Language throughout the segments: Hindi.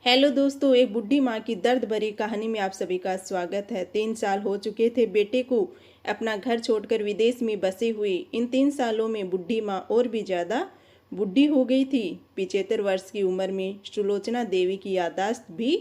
हेलो दोस्तों, एक बुढ़ी माँ की दर्द भरी कहानी में आप सभी का स्वागत है। 3 साल हो चुके थे बेटे को अपना घर छोड़कर विदेश में बसे हुए। इन 3 सालों में बुढ़ी माँ और भी ज़्यादा बुढ़ी हो गई थी। 75 वर्ष की उम्र में सुलोचना देवी की याददाश्त भी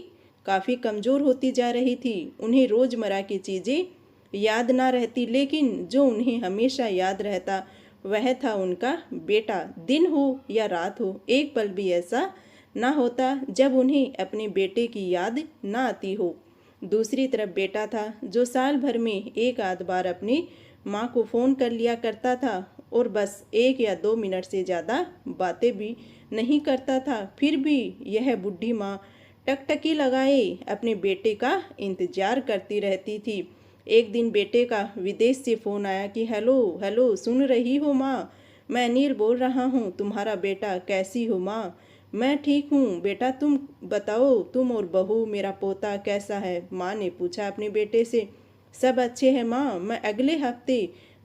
काफ़ी कमज़ोर होती जा रही थी। उन्हें रोज़मर्रा की चीज़ें याद ना रहती, लेकिन जो उन्हें हमेशा याद रहता वह था उनका बेटा। दिन हो या रात हो, एक पल भी ऐसा ना होता जब उन्हें अपने बेटे की याद ना आती हो। दूसरी तरफ बेटा था जो साल भर में एक आध बार अपनी माँ को फ़ोन कर लिया करता था और बस 1 या 2 मिनट से ज़्यादा बातें भी नहीं करता था। फिर भी यह बुढ़ी माँ टकटकी लगाए अपने बेटे का इंतजार करती रहती थी। एक दिन बेटे का विदेश से फ़ोन आया कि हेलो हेलो, सुन रही हो माँ? मैं अनिल बोल रहा हूँ। तुम्हारा बेटा, कैसी हो माँ? मैं ठीक हूँ बेटा, तुम बताओ, तुम और बहू, मेरा पोता कैसा है? माँ ने पूछा अपने बेटे से। सब अच्छे हैं माँ, मैं अगले हफ्ते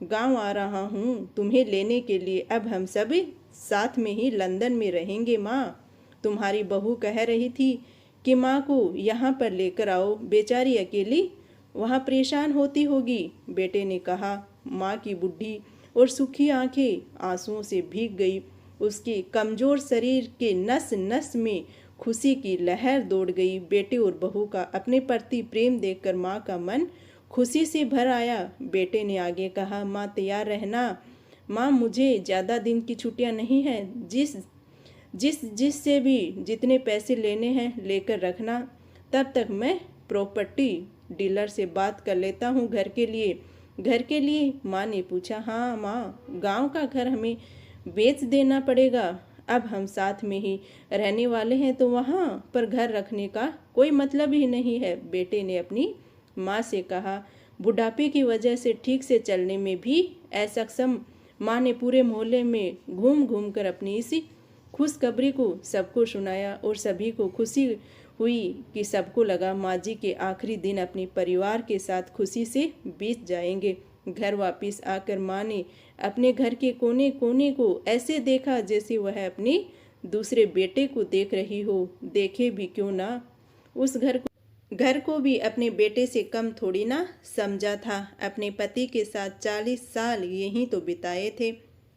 गांव आ रहा हूँ तुम्हें लेने के लिए। अब हम सब साथ में ही लंदन में रहेंगे माँ। तुम्हारी बहू कह रही थी कि माँ को यहाँ पर लेकर आओ, बेचारी अकेली वहाँ परेशान होती होगी, बेटे ने कहा। माँ की बुढ़ी और सूखी आंखें आंसुओं से भीग गई। उसके कमज़ोर शरीर के नस नस में खुशी की लहर दौड़ गई। बेटे और बहू का अपने प्रति प्रेम देखकर माँ का मन खुशी से भर आया। बेटे ने आगे कहा, माँ तैयार रहना। माँ, मुझे ज़्यादा दिन की छुट्टियाँ नहीं हैं। जिस जिस जिस से भी जितने पैसे लेने हैं लेकर रखना। तब तक मैं प्रॉपर्टी डीलर से बात कर लेता हूँ घर के लिए। घर के लिए? माँ ने पूछा। हाँ माँ, गांव का घर हमें बेच देना पड़ेगा। अब हम साथ में ही रहने वाले हैं तो वहाँ पर घर रखने का कोई मतलब ही नहीं है, बेटे ने अपनी माँ से कहा। बुढ़ापे की वजह से ठीक से चलने में भी असक्षम माँ ने पूरे मोहल्ले में घूम घूम कर अपनी इसी खुशखबरी को सबको सुनाया और सभी को खुशी हुई कि सबको लगा माँ जी के आखिरी दिन अपने परिवार के साथ खुशी से बीत जाएंगे। घर वापस आकर माँ ने अपने घर के कोने कोने को ऐसे देखा जैसे वह अपने दूसरे बेटे को देख रही हो। देखे भी क्यों ना, उस घर को भी अपने बेटे से कम थोड़ी ना समझा था। अपने पति के साथ 40 साल यहीं तो बिताए थे,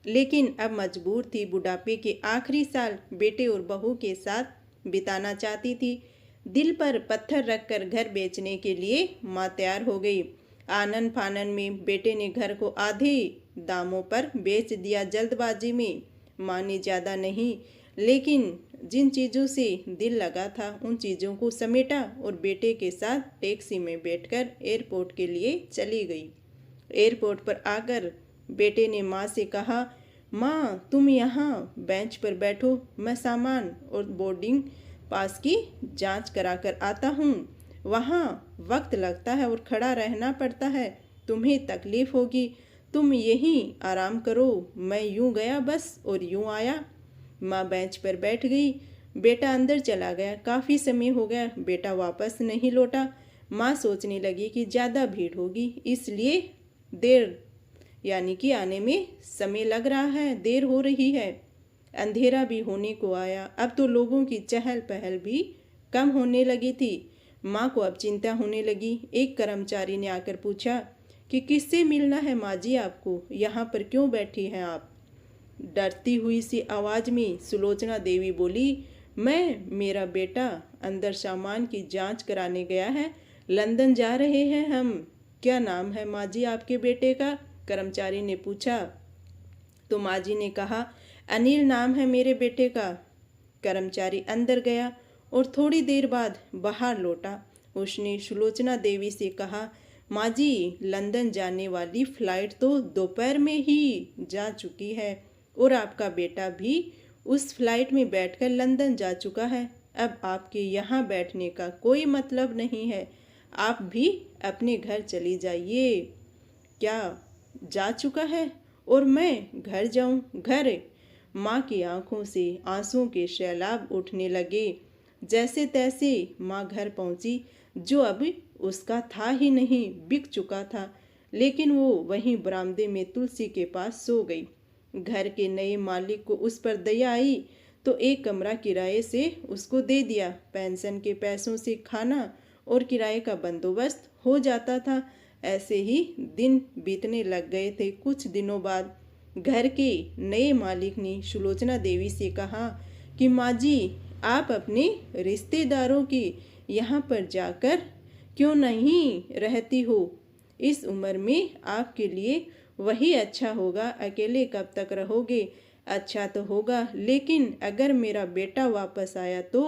लेकिन अब मजबूर थी बुढ़ापे के आखिरी साल बेटे और बहू के साथ बिताना चाहती थी। दिल पर पत्थर रखकर घर बेचने के लिए माँ तैयार हो गई। आनन फानन में बेटे ने घर को आधे दामों पर बेच दिया, जल्दबाजी में। माँ ने ज़्यादा नहीं, लेकिन जिन चीज़ों से दिल लगा था उन चीज़ों को समेटा और बेटे के साथ टैक्सी में बैठकर एयरपोर्ट के लिए चली गई। एयरपोर्ट पर आकर बेटे ने माँ से कहा, माँ तुम यहाँ बेंच पर बैठो, मैं सामान और बोर्डिंग पास की जांच करा कर आता हूँ। वहाँ वक्त लगता है और खड़ा रहना पड़ता है, तुम्हें तकलीफ होगी, तुम यहीं आराम करो। मैं यूं गया बस और यूं आया। माँ बेंच पर बैठ गई। बेटा अंदर चला गया। काफ़ी समय हो गया बेटा वापस नहीं लौटा। माँ सोचने लगी कि ज़्यादा भीड़ होगी, इसलिए देर यानी कि आने में समय लग रहा है, देर हो रही है। अंधेरा भी होने को आया। अब तो लोगों की चहल पहल भी कम होने लगी थी। माँ को अब चिंता होने लगी। एक कर्मचारी ने आकर पूछा कि किससे मिलना है माँ जी आपको, यहाँ पर क्यों बैठी हैं आप? डरती हुई सी आवाज़ में सुलोचना देवी बोली, मेरा बेटा अंदर सामान की जांच कराने गया है, लंदन जा रहे हैं हम। क्या नाम है माँ जी आपके बेटे का? कर्मचारी ने पूछा। तो माँ जी ने कहा, अनिल नाम है मेरे बेटे का। कर्मचारी अंदर गया और थोड़ी देर बाद बाहर लौटा। उसने सुलोचना देवी से कहा, माँ जी, लंदन जाने वाली फ्लाइट तो दोपहर में ही जा चुकी है और आपका बेटा भी उस फ्लाइट में बैठकर लंदन जा चुका है। अब आपके यहाँ बैठने का कोई मतलब नहीं है, आप भी अपने घर चली जाइए। क्या जा चुका है और मैं घर जाऊं? घर? माँ की आंखों से आंसुओं के सैलाब उठने लगे। जैसे तैसे माँ घर पहुंची, जो अब उसका था ही नहीं, बिक चुका था। लेकिन वो वहीं बरामदे में तुलसी के पास सो गई। घर के नए मालिक को उस पर दया आई तो एक कमरा किराए से उसको दे दिया। पेंशन के पैसों से खाना और किराए का बंदोबस्त हो जाता था। ऐसे ही दिन बीतने लग गए थे। कुछ दिनों बाद घर के नए मालिक ने सुलोचना देवी से कहा कि माँ जी, आप अपने रिश्तेदारों के यहाँ पर जाकर क्यों नहीं रहती हो? इस उम्र में आपके लिए वही अच्छा होगा। अकेले कब तक रहोगे? अच्छा तो होगा, लेकिन अगर मेरा बेटा वापस आया तो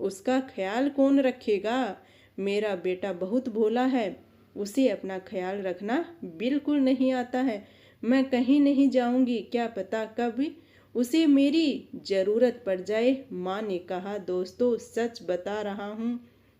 उसका ख्याल कौन रखेगा? मेरा बेटा बहुत भोला है, उसे अपना ख्याल रखना बिल्कुल नहीं आता है। मैं कहीं नहीं जाऊंगी, क्या पता कब उसे मेरी ज़रूरत पड़ जाए। माँ ने कहा। दोस्तों, सच बता रहा हूँ,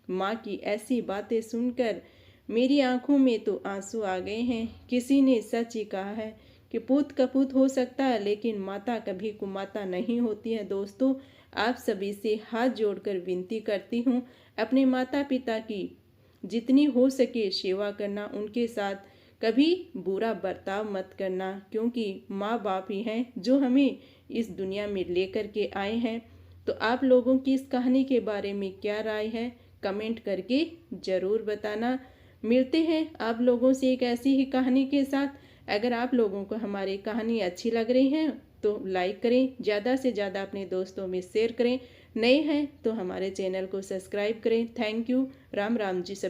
माँ की ऐसी बातें सुनकर मेरी आंखों में तो आंसू आ गए हैं। किसी ने सच ही कहा है कि पूत कपूत हो सकता है, लेकिन माता कभी कुमाता नहीं होती है। दोस्तों, आप सभी से हाथ जोड़कर विनती करती हूँ, अपने माता पिता की जितनी हो सके सेवा करना, उनके साथ कभी बुरा बर्ताव मत करना, क्योंकि माँ बाप ही हैं जो हमें इस दुनिया में लेकर के आए हैं। तो आप लोगों की इस कहानी के बारे में क्या राय है, कमेंट करके ज़रूर बताना। मिलते हैं आप लोगों से एक ऐसी ही कहानी के साथ। अगर आप लोगों को हमारी कहानी अच्छी लग रही है तो लाइक करें, ज़्यादा से ज़्यादा अपने दोस्तों में शेयर करें। नए हैं तो हमारे चैनल को सब्सक्राइब करें। Thank you. राम राम जी सभी।